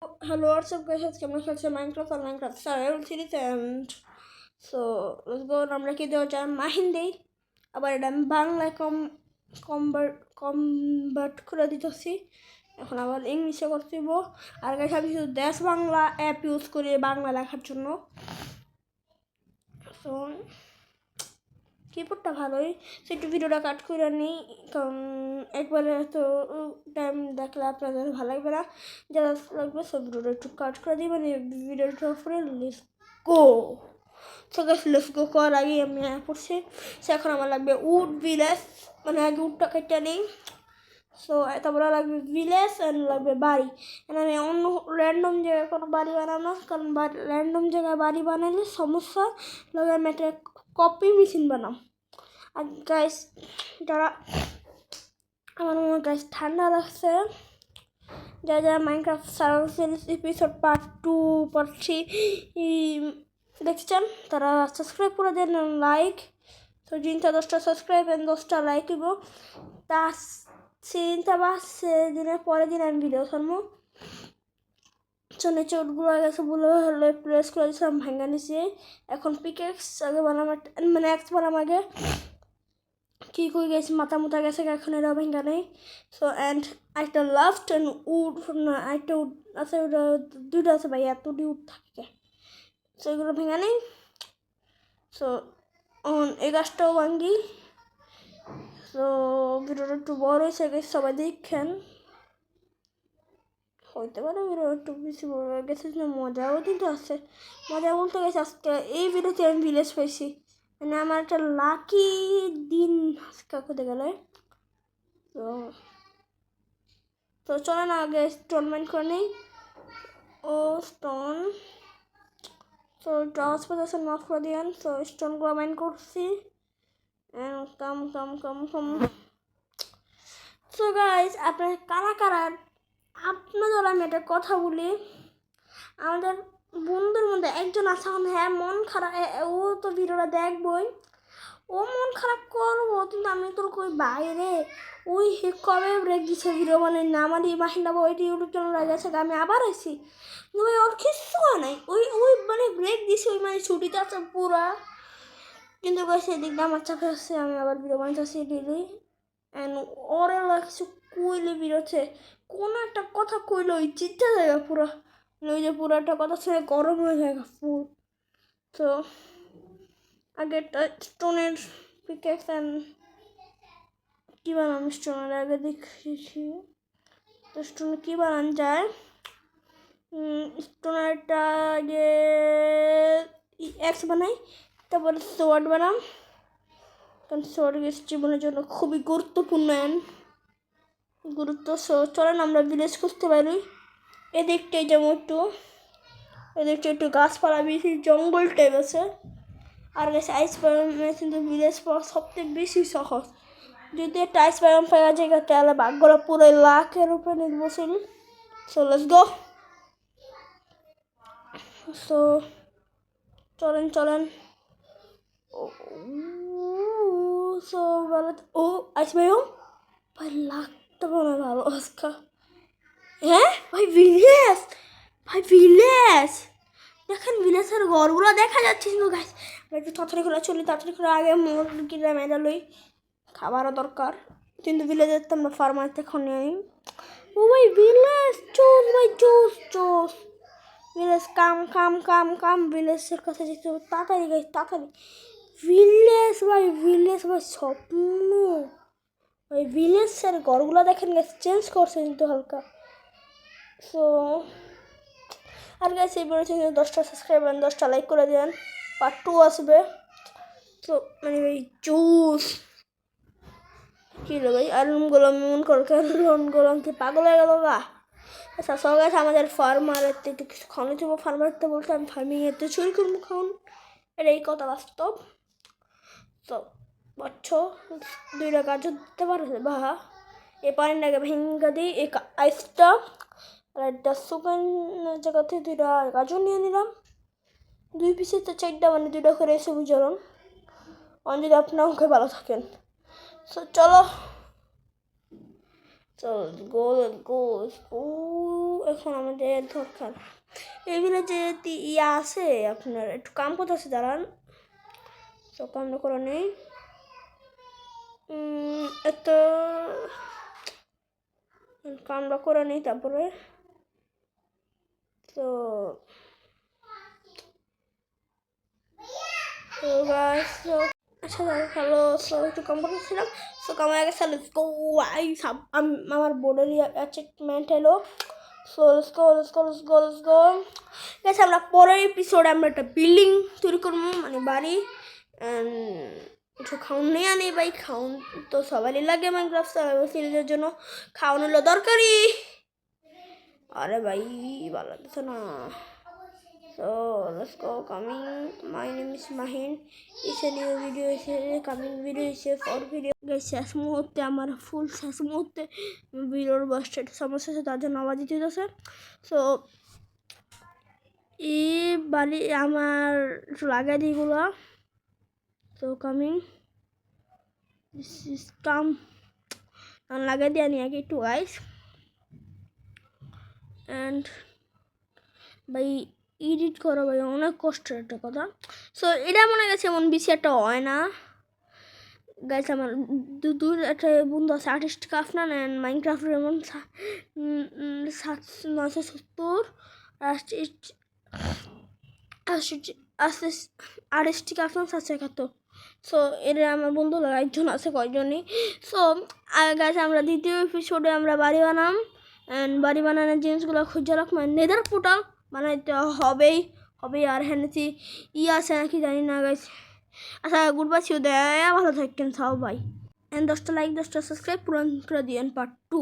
Hello, what's up guys? It's Kamala খেলছে Minecraft or Minecraft Survival Series and so let's go. আমরা কি দেওয়া যায় মাহিন্দি আবার এটা আমি বাংলায় কনভার্ট করে দিতেছি। এখন আবার ইংলিশে করতে দিব। আর গাইস আমি শুধু দেশ বাংলা অ্যাপ ইউজ করি বাংলা লেখার জন্য। সো কিবোর্ডটা ভালোই, সো একটু ভিডিওটা কাট করে নিই, কারণ একবারে তো টাইম দেখলে আপনাদের ভালো লাগবে না, যারা লাগবে সব ভিডিওটা একটু কাট করে দিই, মানে ভিডিওটা পরে let's go. So guys let's go করার আগে আমি পড়ছি, সো এখন আমার লাগবে উড ভিলেজ, মানে আগে উডটা কেটে নিই। সো তারপরে লাগবে ভিলেজ অ্যান্ড লাগবে বাড়ি। আমি অন্য র্যান্ডম জায়গায় কোনো বাড়ি বানাবো না, কারণ র্যান্ডম জায়গায় বাড়ি বানালে সমস্যা লাগে। আমি একটা কপি মেশিন বানাম। আর গাইস যারা আমার মনে গাইস ঠান্ডা লাগছে, যারা যারা Minecraft survival series episode part 2 part 3 দেখছেন তারা সাবস্ক্রাইব করে দেন, লাইক। তো দিনটা 10টা সাবস্ক্রাইব অ্যান্ড 10টা লাইক দিব, তা সেদিনটা বা সেদিনের পরের দিন আমি ভিডিও ছাড়বো। নিচে উঠগুলো গেছে বলে হলে প্রেস করে দিয়েছিলাম, ভাঙ্গা নিচে। এখন পিকেক্স আগে বানাম, মানে এক্স বানাম আগে কি করে গেছে মাথা মুথা গেছে, এখন এরা ভেঙ্গা নেই। সো অ্যান্ড একটা লাস্ট অ্যান্ড উড না একটা উড আছে, ওটা দুইটা আছে ভাই, এতটি উড থাকে, সো এগুলো ভেঙ্গা নেই। সো এই গাছটাও ভাঙ্গি। সো ভিডিওটা একটু বড় হয়েছে গেছে, সবাই দেখেন, হইতে পারে ভিডিও একটু বেশি বড় হয়ে গেছে, মজাও কিন্তু আছে। মজা বলতে গেছে আজকে এই ভিডিওতে আমি ভিলেজ পাইছি, মানে আমার একটা লাকি দিন আজকে হতে গেলে। তো তো চলেন আগে স্টোন মাইন করে নেই। ও স্টোন, তো টস পজিশন মাফ করে দিয়েন। তো স্টোনগুলো মাইন করছি, কাম কাম কাম কাম। সো গাইজ আপনার কারা কারা, আপনাদের আমি একটা কথা বলি, আমাদের বন্ধুর মধ্যে একজন আছে, হ্যাঁ মন খারাপ, ও তো ভিডিওটা দেখবই, ও মন খারাপ করবো, কিন্তু আমি তোর কই বাইরে ওই কবে ব্রেক দিচ্ছে ভিডিও, মানে না আমার এই মাহিনা ওইটি ইউটিউব চ্যানেল গেছে, আমি আবার আসি ভাই, ওর কিচ্ছু হয় নাই, ওই ওই মানে ব্রেক দিছে, ওই মানে ছুটিতে আছে পুরা, কিন্তু সেদিক দিয়ে আমার চাপে আসছে, আমি আবার ভিডিও বানাইতেছি ডেলি। অ্যান্ড ওরে কিছু কইলে বেরোচ্ছে, কোনো একটা কথা কইলে ওই চিন্তা জায়গা পুরো, ওই যে পুরো একটা কথা শুনে গরম হয়ে যায় ফুল। তো আগে স্টোনের পিকেক্স অ্যান্ড কী বানাম, স্টোনের আগে দেখেছি তো স্টোনে কী বানান যায়। স্টোনারটা আগে এক্স বানাই, তারপরে সোয়ার্ড বানাম, কারণ সোয়ার্ড জীবনের জন্য খুবই গুরুত্বপূর্ণ গুরুত্ব। চলেন আমরা ভিলেজ খুঁজতে পারি, এদিকটাই যেমন এদিকটা একটু গাছপালা বেশি জঙ্গল টাইপ আছে, আর গেছে আইস বায়োমে কিন্তু ভিলেজ পাওয়া সবথেকে বেশি সহজ। যদি একটা আইস বায়োম পাওয়া যায় তাহলে ভাগ্যটা পুরো লাখের উপরে নির্ভরশীল। So let's go. সো চলেন চলেন। সো ভালো, ও আইস বায়োম ভাই লাগতে মনে ভালো আজকা। হ্যাঁ ভাই ভিলেজ, ভাই ভিলেজ দেখেন, ভিলেজের ঘরগুলো দেখা যাচ্ছে কিন্তু গাছ, একটু তাড়াতাড়ি করে চলি, তাড়াতাড়ি করে আগে মুরগিরা মেরে লই, খাবারও দরকার, কিন্তু ভিলেজের তো আমরা ফার্মার এখন নেই। ও ভাই ভিলেজ চোস, ভাই চোস চোস, ভিলেজ কাম কাম কাম কাম, ভিলেজের কাছে যেতে হবে তাড়াতাড়ি গাছ তাড়াতাড়ি। ভিলেজ ভাই স্বপ্ন ভাই, ভিলেজের ঘরগুলো দেখেন গাছ চেঞ্জ করছে কিন্তু হালকা। সো আর গাইস এই ভিডিওতে 10টা সাবস্ক্রাইব আর 10টা লাইক করে দেন, পার্ট 2 আসবে। তো মানে ভাই জুস কী রে ভাই, আর রুমগুলো মন রুমগুলোকে পাগল হয়ে গেল গা। আচ্ছা সব গাছ আমাদের ফার্মারেতে একটু কিছু খাওয়ানো দেবো, ফার্মারতে বলতে আমি ফার্মিংয়েতে চুরি করবো খাওয়ান, এটা এই কথা বাস্তব। তো বচ্ছ দুইটা গাছও দিতে পারে বা এ পানিটাকে ভেঙে দিই, এই আইসটা আর একটা শুকানোর জায়গাতে দুইটা গাজর নিয়ে নিলাম, 2 পিসের তো 4টা, মানে 2টা করে এসে বুঝলাম, যদি আপনার অঙ্কে ভালো থাকেন। সো চলো, তো গো এখন আমাদের দরকার এই ভিলেজে ইয়া আছে আপনার একটু কাম করতে আছে দাঁড়ান তো কামটা করে নেই এত কামটা করে নেই তারপরে তো গাইস আচ্ছা হ্যালো সো একটু কাম করতেছিলাম সো কাম হয়ে গেছে লেটস গো আমার বোর্ডের অ্যাচিভমেন্ট এলো সো লেটস গো গেছে আমরা পরের এপিসোডে আমরা একটা বিল্ডিং তৈরি করবো মানে বাড়ি কিছু খাওয়ান নেই আনি ভাই খাওয়ান তো সবারই লাগে মাইনক্রাফট সিরিজের জন্য খাওয়ান হলো দরকারি আরে ভাই ভালো লাগছে না So let's go coming. My name is Mahin. It's a new video. It's a coming video. It's a for video. Guys, শেষ মুহূর্তে আমার ফুল শেষ মুহূর্তে ভিডিওর বসটা একটু সমস্যা আছে তার জন্য আওয়াজ দিতে হচ্ছে সো এই বাড়ি আমার একটু লাগাই দিইগুলো তো কামিং দিস ইজ কাম লাগাই দিয়ে আনি আগে একটু গাইস অ্যান্ড ভাই এডিট করা ভাই অনেক কষ্টের একটা কথা সো এটা মনে গেছে এমন বেশি একটা হয় না গাইছে আমার দূর একটা বন্ধু আছে আর্টিস্ট কাফনান অ্যান্ড মাইনক্রাফটের এমন 970 আর্টিস্ট কাফনান 771 সো এর আমার বন্ধু একজন আছে কয়েকজনই সো গাইছে আমরা দ্বিতীয় এপিসোডে আমরা বাড়ি বানাম অ্যান্ড বাড়ি বানানোর জিনিসগুলো খুঁজে রাখ মানে নেদার পোর্টাল বানাইতে হবেই আর হ্যান্ডি আছে নাকি জানি না গাইছে আচ্ছা গুড বাই সিউ দেয় ভালো থাকেন সবাই এন্ড 10টা লাইক 10টা সাবস্ক্রাইব পূরণ করে দিয়েন পার্ট 2